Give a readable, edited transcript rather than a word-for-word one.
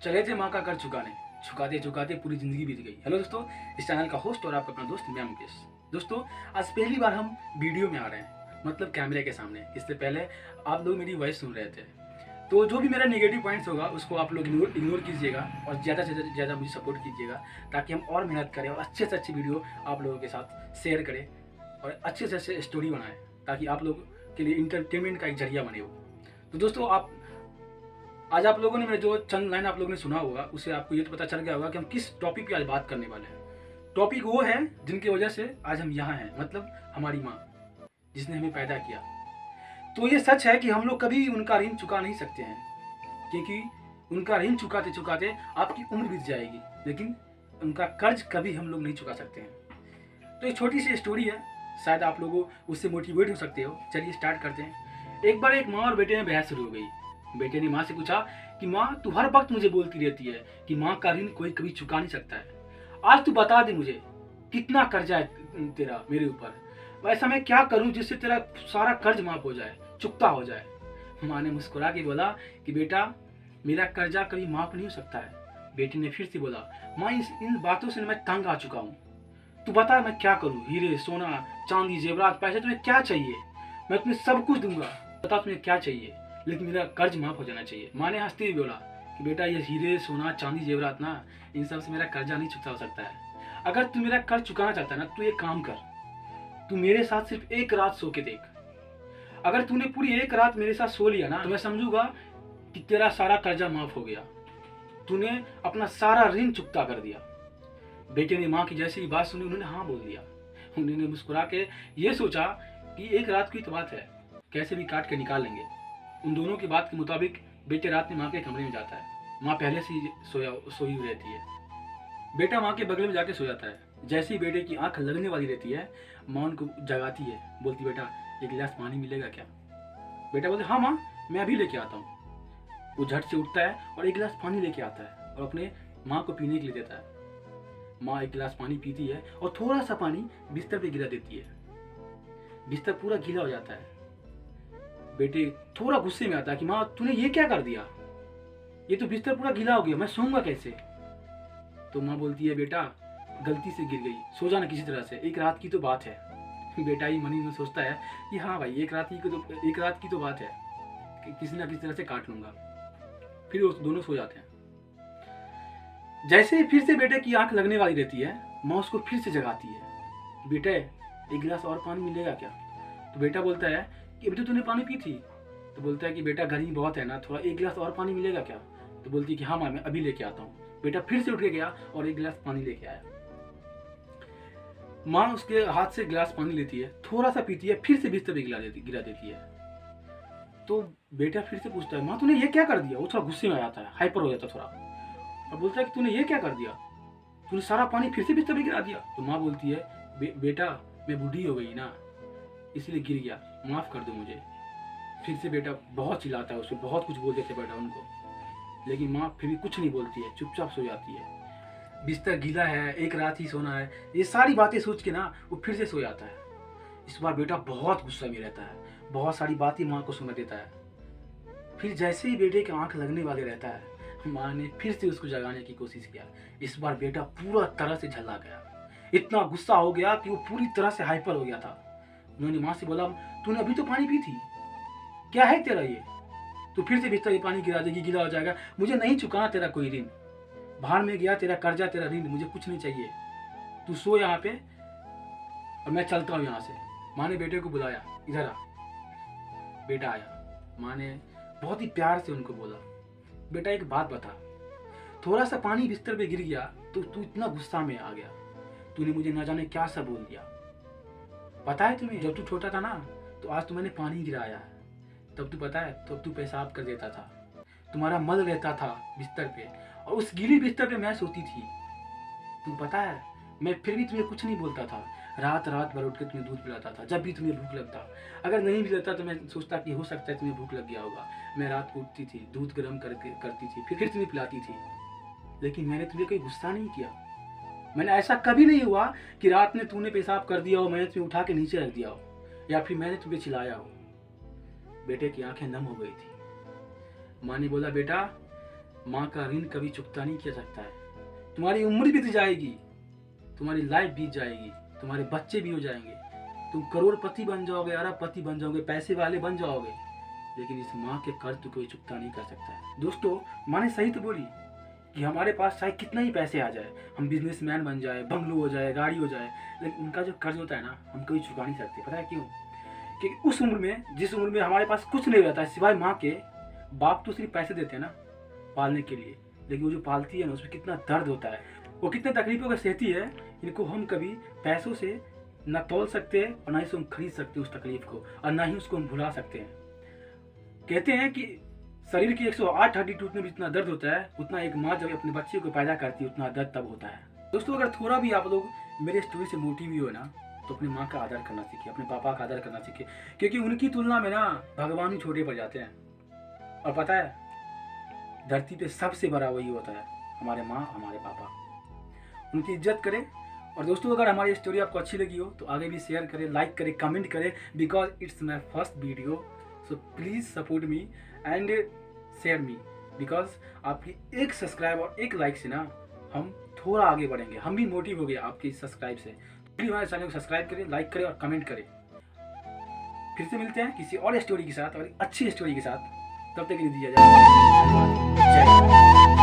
चले थे माँ का कर चुकाने, चुकाते चुकाते पूरी जिंदगी बीत गई। हेलो दोस्तों, इस चैनल का होस्ट और आपका अपना दोस्त मैं मुकेश। दोस्तों, आज पहली बार हम वीडियो में आ रहे हैं, मतलब कैमरे के सामने। इससे पहले आप लोग मेरी वॉइस सुन रहे थे, तो जो भी मेरा नेगेटिव पॉइंट्स होगा उसको आप लोग इग्नोर कीजिएगा और ज़्यादा से ज़्यादा मुझे सपोर्ट कीजिएगा, ताकि हम और मेहनत करें और अच्छे से अच्छी वीडियो आप लोगों के साथ शेयर करें और अच्छे से अच्छे स्टोरी बनाएं, ताकि आप लोग के लिए इंटरटेनमेंट का एक जरिया बने वो। तो दोस्तों, आज आप लोगों ने मेरे जो चंद लाइन आप लोगों ने सुना होगा, उससे आपको ये तो पता चल गया होगा कि हम किस टॉपिक पे आज बात करने वाले हैं। टॉपिक वो है जिनकी वजह से आज हम यहाँ हैं, मतलब हमारी माँ, जिसने हमें पैदा किया। तो ये सच है कि हम लोग कभी उनका ऋण चुका नहीं सकते हैं, क्योंकि उनका ऋण चुकाते चुकाते आपकी उम्र बीत जाएगी, लेकिन उनका कर्ज कभी हम लोग नहीं चुका सकते हैं। तो एक छोटी सी स्टोरी है, शायद आप लोगों उससे मोटिवेट हो सकते हो। चलिए स्टार्ट करते हैं। एक बार एक माँ और बेटे में बहस शुरू हो गई। बेटे ने माँ से पूछा कि माँ, तू हर वक्त मुझे बोलती रहती है कि माँ का ऋण कोई कभी चुका नहीं सकता है। आज तू बता दे मुझे, कितना कर्जा है तेरा मेरे ऊपर। वैसा मैं क्या करूं जिससे तेरा सारा कर्ज माफ हो जाए, चुकता हो जाए। माँ ने मुस्कुरा के बोला कि बेटा, मेरा कर्जा कभी माफ नहीं हो सकता है। बेटे ने फिर से बोला, माँ, इन बातों से मैं तंग आ चुका हूँ। तू बता मैं क्या करूं? हीरे, सोना, चांदी, जेवरात, पैसे, तुम्हें क्या चाहिए? मैं तुम्हें सब कुछ दूंगा। बता तुम्हें क्या चाहिए, लेकिन मेरा कर्ज माफ हो जाना चाहिए। माँ ने हंसते हुए बोला कि बेटा, ये हीरे, सोना, चांदी, जेवरात ना, इन सब से मेरा कर्जा नहीं चुकता हो सकता है। अगर तू मेरा कर्ज चुकाना चाहता है ना, तू एक काम कर, तू मेरे साथ सिर्फ एक रात सो के देख। अगर तूने पूरी एक रात मेरे साथ सो लिया ना, तो मैं समझूंगा कि तेरा सारा कर्जा माफ हो गया, तूने अपना सारा ऋण चुकता कर दिया। बेटे ने माँ की जैसी ही बात सुनी, उन्होंने हाँ बोल दिया। उन्होंने मुस्कुरा के ये सोचा कि एक रात की तो बात है, कैसे भी काट के निकाल लेंगे। उन दोनों की बात के मुताबिक बेटे रात में माँ के कमरे में जाता है। माँ पहले से ही सोई हुई रहती है। बेटा माँ के बगल में जाके सो जाता है। जैसे ही बेटे की आंख लगने वाली रहती है, माँ उनको जगाती है, बोलती, बेटा, एक गिलास पानी मिलेगा क्या? बेटा बोलते, हाँ माँ, मैं अभी लेके आता हूँ। वो झट से उठता है और एक गिलास पानी लेके आता है और अपने माँ को पीने के लिए देता है। माँ एक गिलास पानी पीती है और थोड़ा सा पानी बिस्तर पे गिरा देती है। बिस्तर पूरा गीला हो जाता है। बेटे थोड़ा गुस्से में आता है कि माँ, तूने ये क्या कर दिया? ये तो बिस्तर पूरा गीला हो गया, मैं सोऊंगा कैसे? तो माँ बोलती है, बेटा, गलती से गिर गई, सो जाना किसी तरह से, एक रात की तो बात है। बेटा ही मनी में सोचता है कि हाँ भाई, एक रात की तो बात है, किसी ना किसी तरह से काट लूंगा। फिर वो दोनों सो जाते हैं। जैसे ही फिर से बेटे की आंख लगने वाली रहती है, माँ उसको फिर से जगाती है। बेटे, एक गिलास और पानी मिलेगा क्या? तो बेटा बोलता है कि अभी तो तूने पानी पी थी। तो बोलता है कि बेटा, गर्मी बहुत है ना, थोड़ा एक गिलास और पानी मिलेगा क्या? तो बोलती है कि हाँ माँ, मैं अभी लेके आता हूँ। बेटा फिर से उठ के गया और एक गिलास पानी लेके आया। माँ उसके हाथ से गिलास पानी लेती है, थोड़ा सा पीती है, फिर से बिस्तर पे गिरा देती है। तो बेटा फिर से पूछता है, माँ, तूने ये क्या कर दिया? वो थोड़ा गुस्से में आ जाता है, हाइपर हो जाता है थोड़ा, और बोलता है कि तूने ये क्या कर दिया? तूने सारा पानी फिर से बिस्तर पे गिरा दिया। तो माँ बोलती है, बेटा, मैं बूढ़ी हो गई ना, इसलिए गिर गया, माफ कर दो मुझे। फिर से बेटा बहुत चिल्लाता है, उसको बहुत कुछ बोल देते बेटा उनको, लेकिन माँ फिर भी कुछ नहीं बोलती है, चुपचाप सो जाती है। बिस्तर गीला है, एक रात ही सोना है, ये सारी बातें सोच के ना वो फिर से सो जाता है। इस बार बेटा बहुत गुस्सा में रहता है, बहुत सारी बातें माँ को सुना देता है। फिर जैसे ही बेटे की आंख लगने वाले रहता है, माँ ने फिर से उसको जगाने की कोशिश किया। इस बार बेटा पूरा तरह से झल्ला गया, इतना गुस्सा हो गया कि वो पूरी तरह से हाइपर हो गया था। उन्होंने माँ से बोला, तूने अभी तो पानी पी थी, क्या है तेरा ये? तू फिर से बिस्तर में पानी गिरा देगी, गीला हो जाएगा। मुझे नहीं चुकाना तेरा कोई ऋण, बाहर में गया तेरा कर्जा, तेरा ऋण, मुझे कुछ नहीं चाहिए। तू सो यहाँ पे और मैं चलता हूँ यहाँ से। माँ ने बेटे को बुलाया, इधर आ। बेटा आया। माँ ने बहुत ही प्यार से उनको बोला, बेटा एक बात बता, थोड़ा सा पानी बिस्तर पे गिर गया तो तू इतना गुस्सा में आ गया, तूने मुझे ना जाने क्या सब बोल दिया। पता है तुम्हें, जब तू छोटा था ना, तो आज तो मैंने पानी गिराया है, तब तू पता है, तब तू पेशाब कर देता था, तुम्हारा मल रहता था बिस्तर पे, और उस गीली बिस्तर पे मैं सोती थी। तुम पता है, मैं फिर भी तुम्हें कुछ नहीं बोलता था, रात रात भर उठ के तुम्हें दूध पिलाता था जब भी तुम्हें भूख लगता। अगर नहीं भी लगता तो मैं सोचता कि हो सकता है तुम्हें भूख लग गया होगा। मैं रात को उठती थी, दूध गर्म करती थी, फिर तुम्हें पिलाती थी। लेकिन मैंने तुम्हें कोई गुस्सा नहीं किया। मैंने ऐसा कभी नहीं हुआ कि रात में तूने पेशाब कर दिया हो, मैंने तुम्हें उठा के नीचे रख दिया हो, या फिर मैंने तुम्हें चिल्लाया हो। बेटे की आंखें नम हो गई थी। माँ ने बोला, बेटा माँ का ऋण कभी चुकता नहीं किया सकता है। तुम्हारी उम्र बीत जाएगी, तुम्हारी लाइफ बीत जाएगी, तुम्हारे बच्चे भी हो जाएंगे, तुम करोड़पति बन जाओगे, अरबपति बन जाओगे, पैसे वाले बन जाओगे, लेकिन इस माँ के कर्ज तो कोई चुकता नहीं कर सकता है। दोस्तों, माँ ने सही तो बोली कि हमारे पास चाहे कितना ही पैसे आ जाए, हम बिजनेसमैन बन जाए, बंगलो हो जाए, गाड़ी हो जाए, लेकिन उनका जो कर्ज होता है ना, हम कभी चुका नहीं सकते। पता है क्यों? क्योंकि उस उम्र में, जिस उम्र में हमारे पास कुछ नहीं रहता है सिवाय माँ के, बाप तो सिर्फ पैसे देते हैं ना पालने के लिए, लेकिन वो जो पालती है ना, उसमें कितना दर्द होता है, वो कितने तकलीफों को सहती है, इनको हम कभी पैसों से न तोल सकते हैं और ना ही हम खरीद सकते उस तकलीफ को, और ना ही उसको हम भुला सकते हैं। कहते हैं कि शरीर की 108 हड्डी टूटने में जितना दर्द होता है, उतना एक माँ जब अपने बच्चे को पैदा करती है उतना दर्द तब होता है। दोस्तों, अगर थोड़ा भी आप लोग मेरे स्टोरी से मोटिव हो ना, तो अपनी माँ का आदर करना सीखे, अपने पापा का आदर करना सीखे, क्योंकि उनकी तुलना में ना भगवान ही छोटे पड़ जाते हैं। और पता है, धरती पे सबसे बड़ा वही होता है, हमारे माँ, हमारे पापा। उनकी इज्जत करें। और दोस्तों, अगर हमारी स्टोरी आपको अच्छी लगी हो तो आगे भी शेयर करें, लाइक करें, कमेंट करें, because it's my first video. So please support me and share me, because आपकी एक सब्सक्राइब और एक लाइक से ना हम थोड़ा आगे बढ़ेंगे, हम भी मोटिव हो गए आपकी सब्सक्राइब से। प्लीज़ हमारे चैनल को सब्सक्राइब करें, लाइक करें और कमेंट करें। फिर से मिलते हैं किसी और स्टोरी के साथ और अच्छी स्टोरी के साथ। तब तक के लिए दिया जाए। जय हिंद।